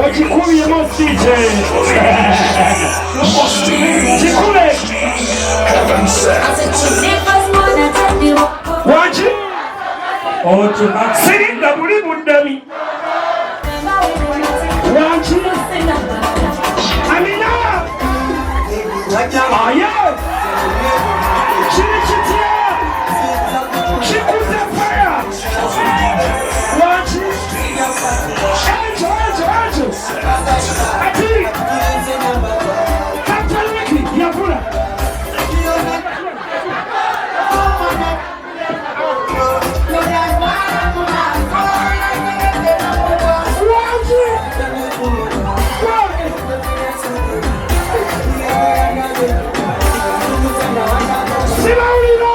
Ojikuye Moustey. Jikule. Heaven sent. Waji. Ojo siri na buli mundami. Waji. Amina. Aya. Chini chitia. Chikuze fire. Waji. Ati Katoliki Yabura Silaulino